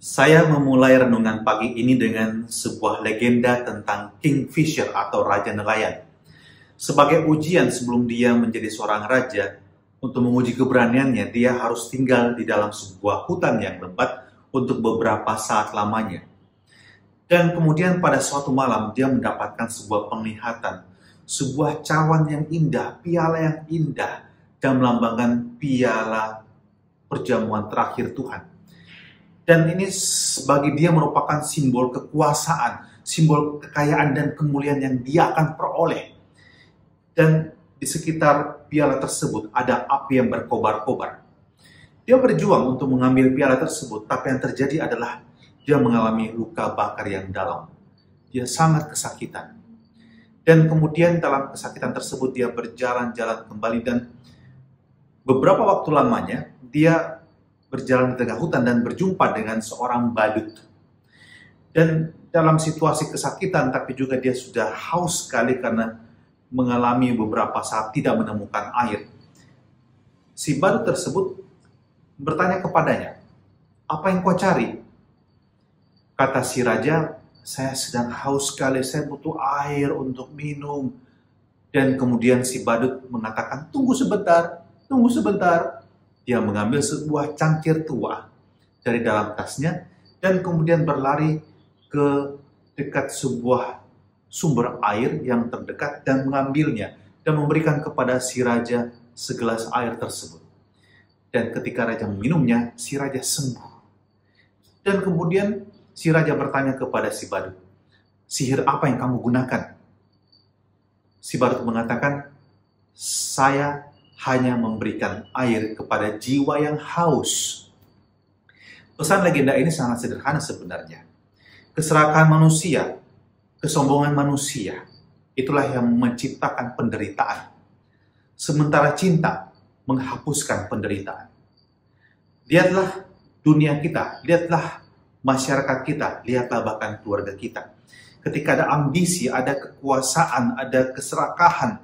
Saya memulai renungan pagi ini dengan sebuah legenda tentang Kingfisher atau Raja Nelayan. Sebagai ujian sebelum dia menjadi seorang raja, untuk menguji keberaniannya, dia harus tinggal di dalam sebuah hutan yang lebat untuk beberapa saat lamanya. Dan kemudian pada suatu malam, dia mendapatkan sebuah penglihatan, sebuah cawan yang indah, piala yang indah, dan melambangkan piala perjamuan terakhir Tuhan. Dan ini bagi dia merupakan simbol kekuasaan, simbol kekayaan dan kemuliaan yang dia akan peroleh. Dan di sekitar piala tersebut ada api yang berkobar-kobar. Dia berjuang untuk mengambil piala tersebut, tapi yang terjadi adalah dia mengalami luka bakar yang dalam. Dia sangat kesakitan. Dan kemudian dalam kesakitan tersebut dia berjalan-jalan kembali dan beberapa waktu lamanya dia berjalan di tengah hutan dan berjumpa dengan seorang badut. Dan dalam situasi kesakitan, tapi juga dia sudah haus sekali karena mengalami beberapa saat tidak menemukan air. Si badut tersebut bertanya kepadanya, "Apa yang kau cari?" Kata si raja, "Saya sedang haus sekali, saya butuh air untuk minum." Dan kemudian si badut mengatakan, "Tunggu sebentar, tunggu sebentar." Dia mengambil sebuah cangkir tua dari dalam tasnya dan kemudian berlari ke dekat sebuah sumber air yang terdekat dan mengambilnya dan memberikan kepada si raja segelas air tersebut. Dan ketika raja meminumnya, si raja sembuh. Dan kemudian si raja bertanya kepada si badut, "Sihir apa yang kamu gunakan?" Si badut mengatakan, "Saya hanya memberikan air kepada jiwa yang haus." Pesan legenda ini sangat sederhana sebenarnya. Keserakahan manusia, kesombongan manusia, itulah yang menciptakan penderitaan. Sementara cinta menghapuskan penderitaan. Lihatlah dunia kita, lihatlah masyarakat kita, lihatlah bahkan keluarga kita. Ketika ada ambisi, ada kekuasaan, ada keserakahan,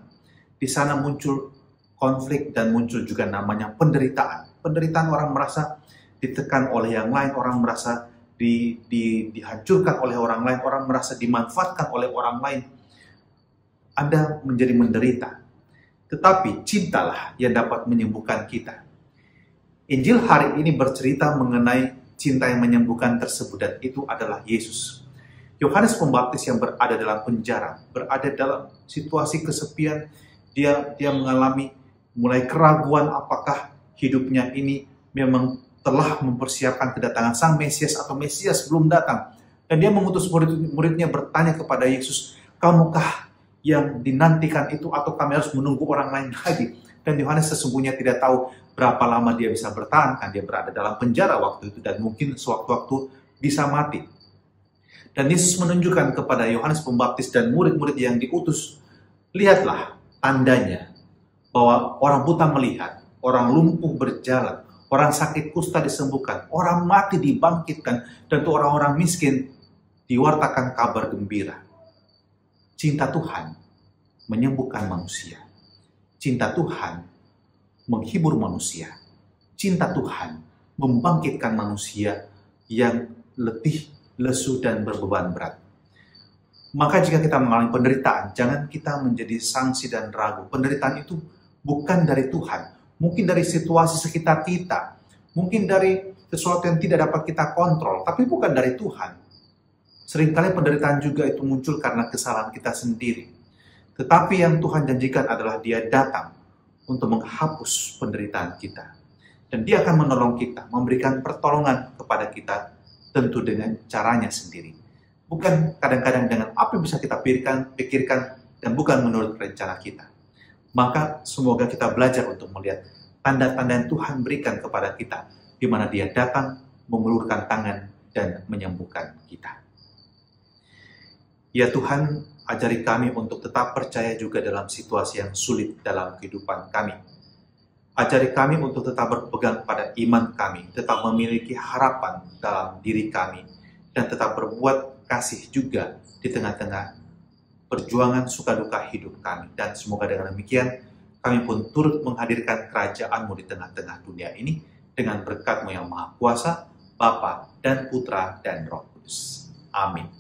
di sana muncul konflik dan muncul juga namanya penderitaan. Penderitaan, orang merasa ditekan oleh yang lain, orang merasa dihancurkan oleh orang lain, orang merasa dimanfaatkan oleh orang lain. Anda menjadi menderita. Tetapi cintalah yang dapat menyembuhkan kita. Injil hari ini bercerita mengenai cinta yang menyembuhkan tersebut, dan itu adalah Yesus. Yohanes Pembaptis yang berada dalam penjara, berada dalam situasi kesepian, dia mengalami mulai keraguan apakah hidupnya ini memang telah mempersiapkan kedatangan Sang Mesias atau Mesias belum datang. Dan dia mengutus murid-muridnya bertanya kepada Yesus, "Kamukah yang dinantikan itu atau kami harus menunggu orang lain lagi?" Dan Yohanes sesungguhnya tidak tahu berapa lama dia bisa bertahan, kan dia berada dalam penjara waktu itu dan mungkin sewaktu-waktu bisa mati. Dan Yesus menunjukkan kepada Yohanes Pembaptis dan murid-murid yang diutus, "Lihatlah tandanya bahwa orang buta melihat, orang lumpuh berjalan, orang sakit kusta disembuhkan, orang mati dibangkitkan, dan untuk orang-orang miskin diwartakan kabar gembira." Cinta Tuhan menyembuhkan manusia. Cinta Tuhan menghibur manusia. Cinta Tuhan membangkitkan manusia yang letih, lesu, dan berbeban berat. Maka jika kita mengalami penderitaan, jangan kita menjadi sangsi dan ragu. Penderitaan itu bukan dari Tuhan, mungkin dari situasi sekitar kita, mungkin dari sesuatu yang tidak dapat kita kontrol, tapi bukan dari Tuhan. Seringkali penderitaan juga itu muncul karena kesalahan kita sendiri. Tetapi yang Tuhan janjikan adalah Dia datang untuk menghapus penderitaan kita. Dan Dia akan menolong kita, memberikan pertolongan kepada kita, tentu dengan caranya sendiri. Bukan kadang-kadang dengan apa yang bisa kita pikirkan, dan bukan menurut rencana kita. Maka semoga kita belajar untuk melihat tanda-tanda yang Tuhan berikan kepada kita, di mana Dia datang, mengulurkan tangan, dan menyembuhkan kita. Ya Tuhan, ajari kami untuk tetap percaya juga dalam situasi yang sulit dalam kehidupan kami. Ajari kami untuk tetap berpegang pada iman kami, tetap memiliki harapan dalam diri kami, dan tetap berbuat kasih juga di tengah-tengah perjuangan suka duka hidup kami. Dan semoga dengan demikian kami pun turut menghadirkan kerajaan-Mu di tengah-tengah dunia ini dengan berkat-Mu yang Maha Kuasa, Bapa dan Putra dan Roh Kudus. Amin.